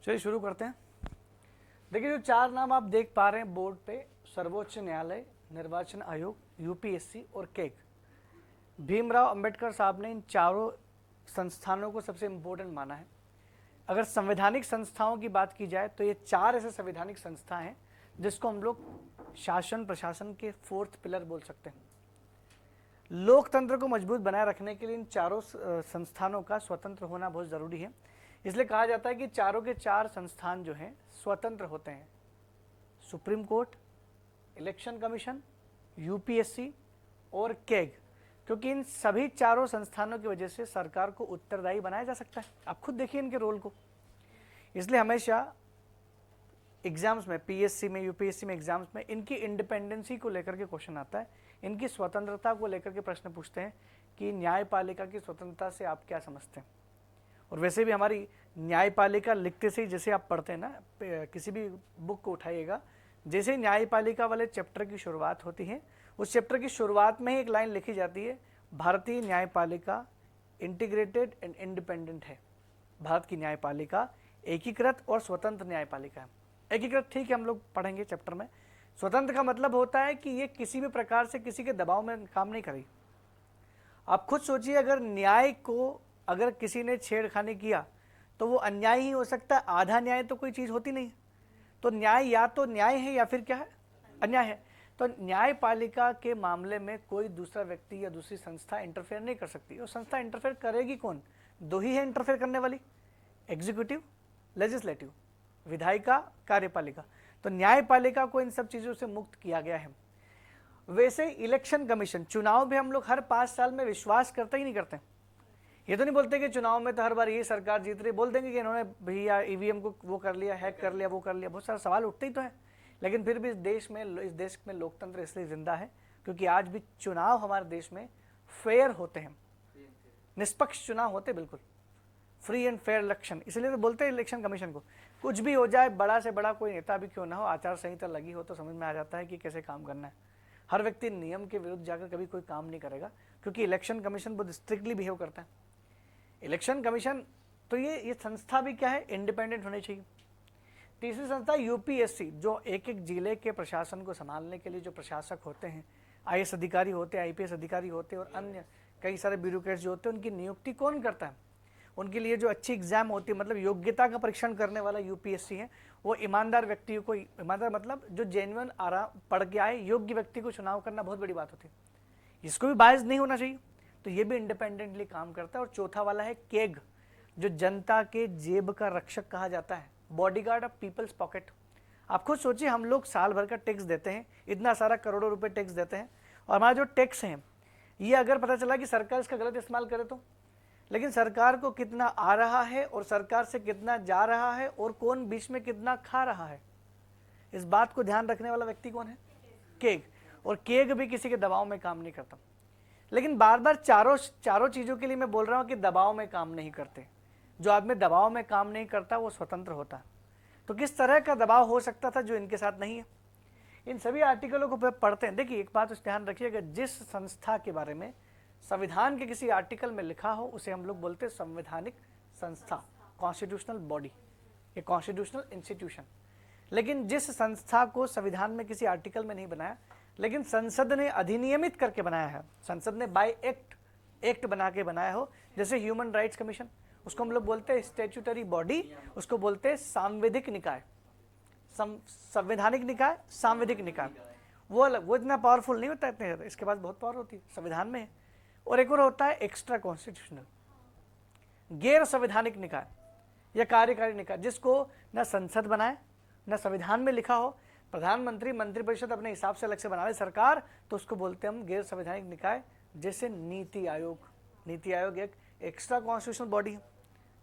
चलिए शुरू करते हैं। देखिए, जो चार नाम आप देख पा रहे हैं बोर्ड पे, सर्वोच्च न्यायालय, निर्वाचन आयोग, यूपीएससी और केक, भीमराव अंबेडकर साहब ने इन चारों संस्थानों को सबसे इम्पोर्टेंट माना है। अगर संवैधानिक संस्थाओं की बात की जाए तो ये चार ऐसे संवैधानिक संस्था हैं जिसको हम लोग शासन प्रशासन के फोर्थ पिलर बोल सकते हैं। लोकतंत्र को मजबूत बनाए रखने के लिए इन चारों संस्थानों का स्वतंत्र होना बहुत ज़रूरी है। इसलिए कहा जाता है कि चारों के चार संस्थान जो हैं स्वतंत्र होते हैं। Supreme court, election commission, UPSC और केग, क्योंकि इन सभी चारों संस्थानों की वजह से सरकार को उत्तरदायी बनाया जा सकता है। आप खुद देखिए इनके रोल को। इसलिए हमेशा एग्जाम्स में, पीएससी में, यूपीएससी में एग्जाम्स में इनकी इंडिपेंडेंसी को लेकर के क्वेश्चन आता है, इनकी स्वतंत्रता को लेकर के प्रश्न पूछते हैं कि न्यायपालिका की स्वतंत्रता से आप क्या समझते हैं। और वैसे भी हमारी न्यायपालिका लिखते से ही, जैसे आप पढ़ते हैं ना, किसी भी बुक को उठाइएगा, जैसे न्यायपालिका वाले चैप्टर की शुरुआत होती है, उस चैप्टर की शुरुआत में ही एक लाइन लिखी जाती है, भारतीय न्यायपालिका इंटीग्रेटेड एंड इंडिपेंडेंट है। भारत की न्यायपालिका एकीकृत और स्वतंत्र न्यायपालिका है। एकीकृत ठीक है, हम लोग पढ़ेंगे चैप्टर में। स्वतंत्र का मतलब होता है कि ये किसी भी प्रकार से किसी के दबाव में काम नहीं करेगी। आप खुद सोचिए, अगर न्याय को अगर किसी ने छेड़खानी किया तो वो अन्याय ही हो सकता है, आधा न्याय तो कोई चीज़ होती नहीं। तो न्याय या तो न्याय है या फिर क्या है, अन्याय है। तो न्यायपालिका के मामले में कोई दूसरा व्यक्ति या दूसरी संस्था इंटरफेयर नहीं कर सकती। और संस्था इंटरफेयर करेगी कौन? दो ही है इंटरफेयर करने वाली, एग्जीक्यूटिव, लेजिस्लेटिव, विधायिका, कार्यपालिका। तो न्यायपालिका को इन सब चीज़ों से मुक्त किया गया है। वैसे इलेक्शन कमीशन, चुनाव भी हम लोग हर 5 साल में विश्वास करते ही नहीं करते। ये तो नहीं बोलते कि चुनाव में तो हर बार ये सरकार जीत रही, बोल देंगे कि इन्होंने भैया ईवीएम को वो कर लिया, हैक कर लिया, वो कर लिया, बहुत सारे सवाल उठते ही तो हैं। लेकिन फिर भी इस देश में लोकतंत्र इसलिए जिंदा है क्योंकि आज भी चुनाव हमारे देश में फेयर होते हैं, निष्पक्ष चुनाव होते, बिल्कुल फ्री एंड फेयर इलेक्शन। इसलिए तो बोलते हैं इलेक्शन कमीशन को। कुछ भी हो जाए, बड़ा से बड़ा कोई नेता भी क्यों ना हो, आचार संहिता लगी हो तो समझ में आ जाता है कि कैसे काम करना है। हर व्यक्ति नियम के विरुद्ध जाकर कभी कोई काम नहीं करेगा, क्योंकि इलेक्शन कमीशन बहुत स्ट्रिक्टली बिहेव करता है। इलेक्शन कमीशन, तो ये संस्था भी क्या है, इंडिपेंडेंट होनी चाहिए। तीसरी संस्था यूपीएससी, जो एक एक जिले के प्रशासन को संभालने के लिए जो प्रशासक होते हैं, आईएएस अधिकारी होते हैं, आईपीएस अधिकारी होते हैं और अन्य कई सारे ब्यूरोक्रेट्स जो होते हैं, उनकी नियुक्ति कौन करता है? उनके लिए जो अच्छी एग्जाम होती है, मतलब योग्यता का परीक्षण करने वाला यूपीएससी है, वो ईमानदार व्यक्तियों को, ईमानदार मतलब जो जेन्युइन पढ़ के आए योग्य व्यक्ति को चुनाव करना बहुत बड़ी बात होती है। इसको भी बायस नहीं होना चाहिए, तो ये भी इंडिपेंडेंटली काम करता है। और चौथा वाला है केग, जो जनता के जेब का रक्षक कहा जाता है, बॉडीगार्ड ऑफ पीपल्स पॉकेट। आप खुद सोचिए, हम लोग साल भर का टैक्स देते हैं, इतना सारा करोड़ों रुपए टैक्स देते हैं, और हमारा जो टैक्स है ये अगर पता चला कि सरकार इसका गलत इस्तेमाल करे तो, लेकिन सरकार को कितना आ रहा है और सरकार से कितना जा रहा है और कौन बीच में कितना खा रहा है, इस बात को ध्यान रखने वाला व्यक्ति कौन है? केग। और केग भी किसी के दबाव में काम नहीं करता। लेकिन बार बार चारों चीज़ों के लिए मैं बोल रहा हूँ कि दबाव में काम नहीं करते। जो आदमी दबाव में काम नहीं करता वो स्वतंत्र होता है। तो किस तरह का दबाव हो सकता था जो इनके साथ नहीं है? इन सभी आर्टिकलों को पढ़ते हैं। देखिए, एक बात ध्यान रखिएगा, जिस संस्था के बारे में संविधान के किसी आर्टिकल में लिखा हो उसे हम लोग बोलते हैं संवैधानिक संस्था, कॉन्स्टिट्यूशनल बॉडी, ये कॉन्स्टिट्यूशनल इंस्टीट्यूशन। लेकिन जिस संस्था को संविधान में किसी आर्टिकल में नहीं बनाया, लेकिन संसद ने अधिनियमित करके बनाया है, संसद ने बाय एक्ट बना के बनाया हो, जैसे ह्यूमन राइट्स कमीशन, उसको हम लोग बोलते हैं स्टैट्यूटरी बॉडी, उसको बोलते हैं सांविधिक निकाय, संवैधानिक निकाय, सांविधिक निकाय। वो इतना पावरफुल नहीं होता, इतने ज़्यादा, इसके पास बहुत पावर होती है, संविधान में है। और एक और होता है एक्स्ट्रा कॉन्स्टिट्यूशनल, गैर संवैधानिक निकाय या कार्यकारी निकाय, जिसको न संसद बनाए न संविधान में लिखा हो, प्रधानमंत्री, मंत्रिपरिषद अपने हिसाब से अलग से बना ले सरकार, तो उसको बोलते हैं हम गैर संवैधानिक निकाय। जैसे नीति आयोग एक एक्स्ट्रा कॉन्स्टिट्यूशनल बॉडी है,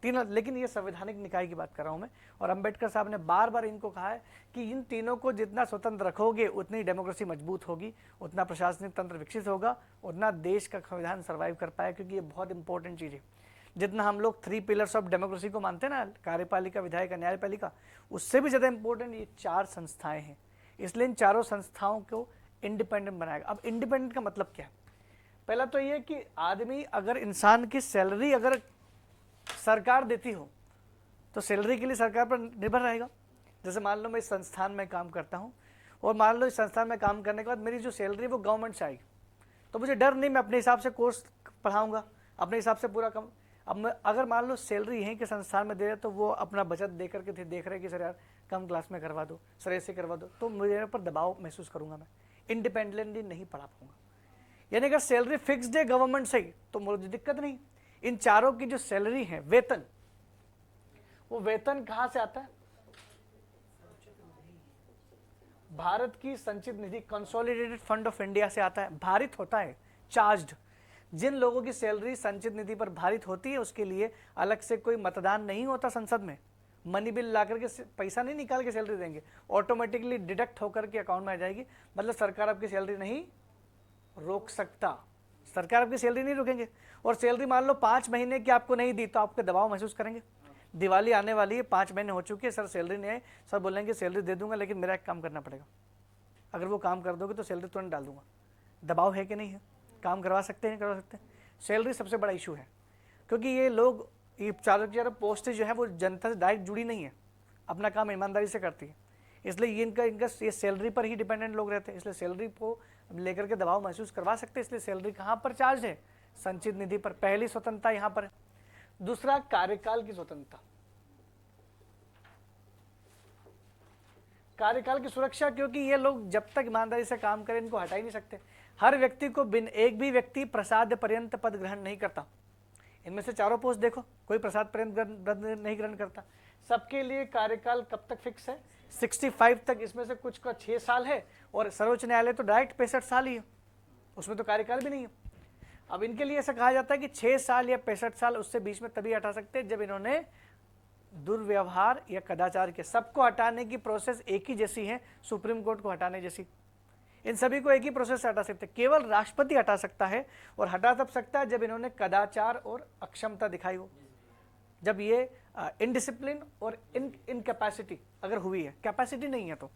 तीनों। लेकिन ये संवैधानिक निकाय की बात कर रहा हूं मैं, और अंबेडकर साहब ने बार बार इनको कहा है कि इन तीनों को जितना स्वतंत्र रखोगे उतनी डेमोक्रेसी मजबूत होगी, उतना प्रशासनिक तंत्र विकसित होगा, उतना देश का संविधान सर्वाइव कर पाएगा। क्योंकि ये बहुत इंपॉर्टेंट चीज़ है। जितना हम लोग 3 पिलर्स ऑफ डेमोक्रेसी को मानते हैं ना, कार्यपालिका, विधायिका, न्यायपालिका, उससे भी ज़्यादा इंपॉर्टेंट ये 4 संस्थाएं हैं। इसलिए इन चारों संस्थाओं को इंडिपेंडेंट बनाएगा। अब इंडिपेंडेंट का मतलब क्या है? पहला तो ये कि आदमी, अगर इंसान की सैलरी अगर सरकार देती हो तो सैलरी के लिए सरकार पर निर्भर रहेगा। जैसे मान लो मैं इस संस्थान में काम करता हूँ और मान लो इस संस्थान में काम करने के बाद मेरी जो सैलरी वो गवर्नमेंट से आएगी, तो मुझे डर नहीं, मैं अपने हिसाब से कोर्स पढ़ाऊँगा, अपने हिसाब से पूरा कम। अब मैं अगर मान लो सैलरी यहीं के संस्थान में दे रहे तो वो अपना बचत दे करके देख रहे कि सर यार कम क्लास में करवा दो, सर ऐसे करवा दो, तो मेरे पर दबाव महसूस करूँगा, मैं इंडिपेंडेंटली नहीं पढ़ा पाऊँगा। यानी अगर सैलरी फिक्स्ड है गवर्नमेंट से तो मुझे दिक्कत नहीं। इन चारों की जो सैलरी है, वेतन, वो वेतन कहाँ से आता है? भारत की संचित निधि, कंसोलिडेटेड फंड ऑफ इंडिया से आता है, भारित होता है, चार्ज्ड। जिन लोगों की सैलरी संचित निधि पर भारित होती है उसके लिए अलग से कोई मतदान नहीं होता संसद में, मनी बिल ला करके पैसा नहीं निकाल के सैलरी देंगे, ऑटोमेटिकली डिडक्ट होकर के अकाउंट में आ जाएगी। मतलब सरकार आपकी सैलरी नहीं रोक सकता, सरकार आपकी सैलरी नहीं रोकेंगे। और सैलरी मान लो 5 महीने की आपको नहीं दी तो आपके दबाव महसूस करेंगे। दिवाली आने वाली है, 5 महीने हो चुके हैं, सर सैलरी नहीं आई, सर बोलेंगे सैलरी दे दूंगा लेकिन मेरा एक काम करना पड़ेगा, अगर वो काम कर दोगे तो सैलरी तुरंत डाल दूंगा। दबाव है कि नहीं है? काम करवा सकते हैं, करवा सकते हैं। सैलरी सबसे बड़ा इशू है, क्योंकि ये लोग, ये चारों पोस्ट जो है वो जनता से डायरेक्ट जुड़ी नहीं है, अपना काम ईमानदारी से करती है, इसलिए ये इनका ये सैलरी पर ही डिपेंडेंट लोग रहते हैं, इसलिए सैलरी को लेकर के दबाव महसूस करवा सकते हैं। इसलिए सैलरी कहाँ पर चार्ज है? संचित निधि पर। पहली स्वतंत्रता यहाँ पर है। दूसरा, कार्यकाल की स्वतंत्रता, कार्यकाल की सुरक्षा, क्योंकि ये लोग जब तक ईमानदारी से काम करें इनको हटा ही नहीं सकते। हर व्यक्ति को बिन एक भी व्यक्ति प्रसाद पर्यंत पद ग्रहण नहीं करता। इनमें से चारों पोस्ट देखो, कोई प्रसाद पर्यंत पद नहीं ग्रहण करता। सबके लिए कार्यकाल कब तक फिक्स है? 65 तक। इसमें से कुछ का 6 साल है और सर्वोच्च न्यायालय तो डायरेक्ट 65 साल ही है, उसमें तो कार्यकाल भी नहीं है। अब इनके लिए ऐसा कहा जाता है कि 6 साल या 65 साल, उससे बीच में तभी हटा सकते हैं जब इन्होंने दुर्व्यवहार या कदाचार के। सबको हटाने की प्रोसेस एक ही जैसी है, सुप्रीम कोर्ट को हटाने जैसी। इन सभी को एक ही प्रोसेस से हटा सकते हैं। केवल राष्ट्रपति हटा सकता है, और हटा तब सकता है जब इन्होंने कदाचार और अक्षमता दिखाई हो, जब ये इनडिसिप्लिन और इनकैपेसिटी अगर हुई है, कैपेसिटी नहीं है तो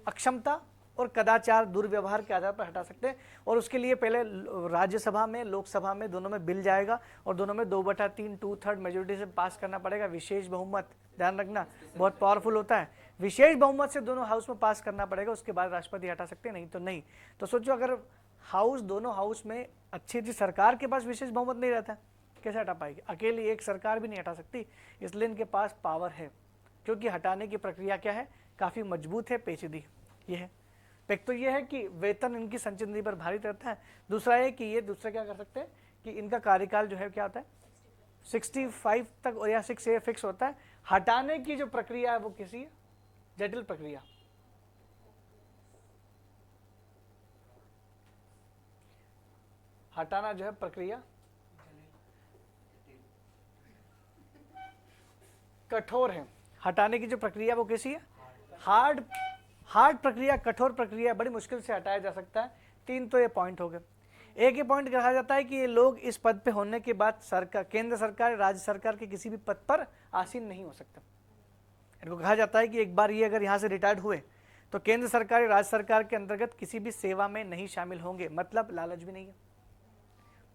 अक्षमता और कदाचार दुर्व्यवहार के आधार पर हटा सकते हैं। और उसके लिए पहले राज्यसभा में, लोकसभा में, दोनों में बिल जाएगा और दोनों में 2/3 2/3 मेजोरिटी से पास करना पड़ेगा। विशेष बहुमत, ध्यान रखना, बहुत पावरफुल होता है। विशेष बहुमत से दोनों हाउस में पास करना पड़ेगा, उसके बाद राष्ट्रपति हटा सकते हैं, नहीं तो नहीं। तो सोचो अगर हाउस, दोनों हाउस में अच्छी अच्छी सरकार के पास विशेष बहुमत नहीं रहता, कैसे हटा पाएगी? अकेली एक सरकार भी नहीं हटा सकती, इसलिए इनके पास पावर है, क्योंकि हटाने की प्रक्रिया क्या है, काफ़ी मजबूत है, पेचीदी ये है। एक तो ये है कि वेतन इनकी संचित निधि पर भारित रहता है। दूसरा है कि ये दूसरा क्या कर सकते हैं कि इनका कार्यकाल जो है क्या होता है 65 तक और या 6 से फिक्स होता है। हटाने की जो प्रक्रिया है वो किसी जटिल प्रक्रिया, हटाना जो है प्रक्रिया कठोर है। हटाने की जो प्रक्रिया वो कैसी है? हार्ड प्रक्रिया, कठोर प्रक्रिया, बड़ी मुश्किल से हटाया जा सकता है। 3 तो ये पॉइंट हो गए। एक ही पॉइंट कहा जाता है कि ये लोग इस पद पे होने के बाद सरकार, केंद्र सरकार, राज्य सरकार के किसी भी पद पर आसीन नहीं हो सकता। इनको कहा जाता है कि एक बार ये अगर यहाँ से रिटायर्ड हुए तो केंद्र सरकार या राज्य सरकार के अंतर्गत किसी भी सेवा में नहीं शामिल होंगे। मतलब लालच भी नहीं है।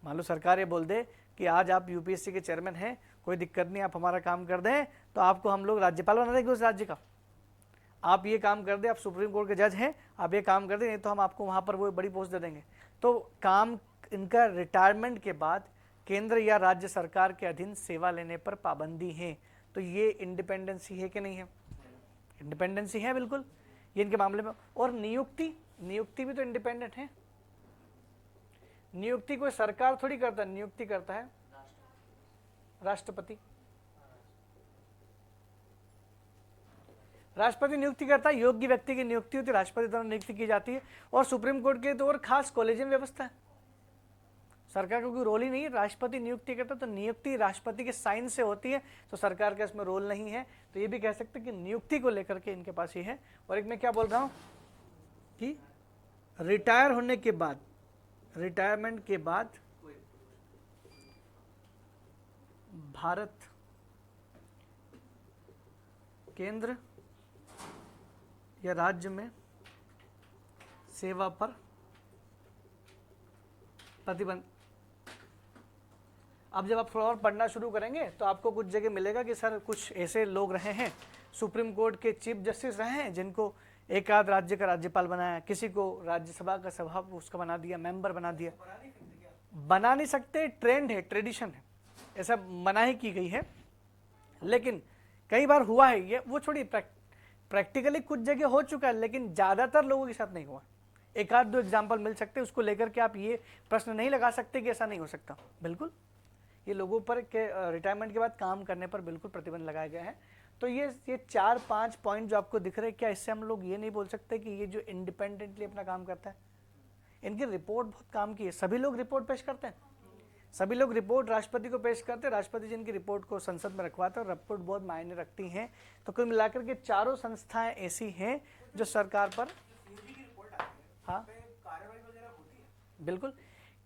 मान लो सरकार ये बोल दे कि आज आप यूपीएससी के चेयरमैन हैं, कोई दिक्कत नहीं, आप हमारा काम कर दें तो आपको हम लोग राज्यपाल बना देंगे उस राज्य का। आप ये काम कर दें, आप सुप्रीम कोर्ट के जज हैं, आप ये काम कर दें, नहीं तो हम आपको वहाँ पर वो बड़ी पोस्ट दे देंगे। तो काम इनका रिटायरमेंट के बाद केंद्र या राज्य सरकार के अधीन सेवा लेने पर पाबंदी है। तो ये इंडिपेंडेंसी है कि नहीं है? इंडिपेंडेंसी है बिल्कुल ये इनके मामले में। और नियुक्ति भी तो इंडिपेंडेंट है। नियुक्ति कोई सरकार थोड़ी करता है, नियुक्ति करता है राष्ट्रपति। राष्ट्रपति नियुक्ति करता है, योग्य व्यक्ति की नियुक्ति होती है, राष्ट्रपति द्वारा नियुक्ति की जाती है। और सुप्रीम कोर्ट के तो और खास कॉलेजियम व्यवस्था है, सरकार का कोई रोल ही नहीं है, राष्ट्रपति नियुक्ति करता है। तो नियुक्ति राष्ट्रपति के साइन से होती है, तो सरकार का इसमें रोल नहीं है। तो ये भी कह सकते हैं कि नियुक्ति को लेकर के इनके पास ही है। और एक मैं क्या बोल रहा हूँ कि रिटायर होने के बाद, रिटायरमेंट के बाद भारत केंद्र या राज्य में सेवा पर प्रतिबंध, अब जब आप थोड़ा और पढ़ना शुरू करेंगे तो आपको कुछ जगह मिलेगा कि सर कुछ ऐसे लोग रहे हैं सुप्रीम कोर्ट के चीफ जस्टिस रहे हैं जिनको एक आध राज्य का राज्यपाल बनाया, किसी को राज्यसभा का सभा उसका बना दिया, मेंबर बना दिया। बना नहीं सकते, ट्रेंड है, ट्रेडिशन है, ऐसा मनाही की गई है। लेकिन कई बार हुआ है ये, वो छोड़ी प्रैक्टिकली कुछ जगह हो चुका है, लेकिन ज़्यादातर लोगों के साथ नहीं हुआ। एक आध दो एग्जाम्पल मिल सकते, उसको लेकर के आप ये प्रश्न नहीं लगा सकते कि ऐसा नहीं हो सकता। बिल्कुल ये लोगों पर के रिटायरमेंट के बाद काम करने पर बिल्कुल प्रतिबंध लगाया गया है। तो ये 4-5 पॉइंट जो आपको दिख रहे हैं, क्या इससे हम लोग ये नहीं बोल सकते कि ये जो इंडिपेंडेंटली अपना काम करता है, इनकी रिपोर्ट बहुत काम की है। सभी लोग रिपोर्ट पेश करते हैं, सभी लोग रिपोर्ट राष्ट्रपति को पेश करते हैं, राष्ट्रपति जी इनकी रिपोर्ट को संसद में रखवाते हैं और रिपोर्ट बहुत मायने रखती हैं। तो कुल मिलाकर के चारों संस्थाएं ऐसी हैं जो सरकार पर, हाँ बिल्कुल,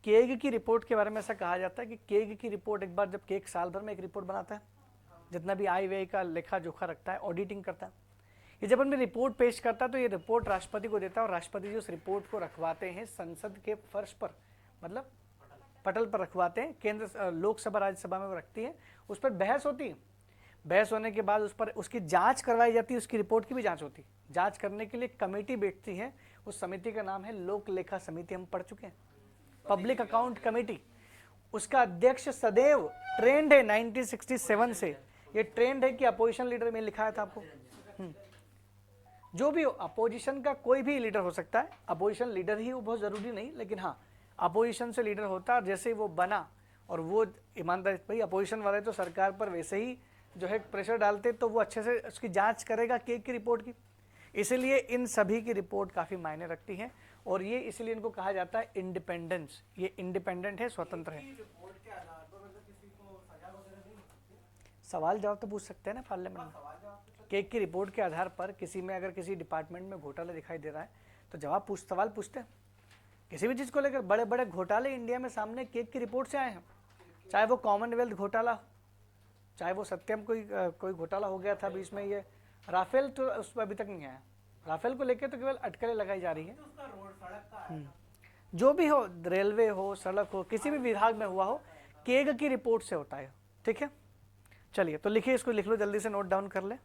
केग की रिपोर्ट के बारे में ऐसा कहा जाता है कि केग की रिपोर्ट एक बार, जब केग साल भर में एक रिपोर्ट बनाता है, जितना भी आय व्यय का लेखा जोखा रखता है, ऑडिटिंग करता है, ये जब उनमें रिपोर्ट पेश करता है तो ये रिपोर्ट राष्ट्रपति को देता है और राष्ट्रपति जी उस रिपोर्ट को रखवाते हैं संसद के फर्श पर, मतलब पटल पर रखवाते हैं। केंद्र लोकसभा राज्यसभा में वो रखती है, उस पर बहस होती है, बहस होने के बाद उस पर उसकी जांच करवाई जाती है, उसकी रिपोर्ट की भी जांच होती है। जांच करने के लिए कमेटी बैठती है, उस समिति का नाम है लोक लेखा समिति, हम पढ़ चुके हैं, पब्लिक अकाउंट कमेटी। उसका अध्यक्ष सदैव ट्रेंड है 1967 से, ये ट्रेंड है कि अपोजिशन लीडर में लिखा था आपको, जो भी हो अपोजिशन का कोई भी लीडर हो सकता है, अपोजिशन लीडर ही वो बहुत जरूरी नहीं, लेकिन हाँ अपोजिशन से लीडर होता है। जैसे वो बना और वो ईमानदारी, भाई अपोजिशन वाले तो सरकार पर वैसे ही जो है प्रेशर डालते, तो वो अच्छे से उसकी जांच करेगा केग की रिपोर्ट की। इसलिए इन सभी की रिपोर्ट काफ़ी मायने रखती है और ये इसलिए इनको कहा जाता है इंडिपेंडेंस, ये इंडिपेंडेंट है, स्वतंत्र है। सवाल जवाब तो पूछ सकते हैं ना पार्लियामेंट में। केग की रिपोर्ट के आधार पर किसी में अगर किसी डिपार्टमेंट में घोटाला दिखाई दे रहा है तो सवाल पूछते हैं। किसी भी चीज़ को लेकर बड़े बड़े घोटाले इंडिया में सामने केग की रिपोर्ट से आए हैं, चाहे वो कॉमनवेल्थ घोटाला, चाहे वो सत्यम कोई घोटाला हो गया था बीच में, ये राफेल तो उस पर अभी तक नहीं आया। राफेल को लेकर तो केवल अटकलें लगाई जा रही है। जो भी हो, रेलवे हो, सड़क हो, किसी भी विभाग में हुआ हो, केग की रिपोर्ट से होता है। ठीक है, चलिए तो लिखिए, इसको लिख लो, जल्दी से नोट डाउन कर ले।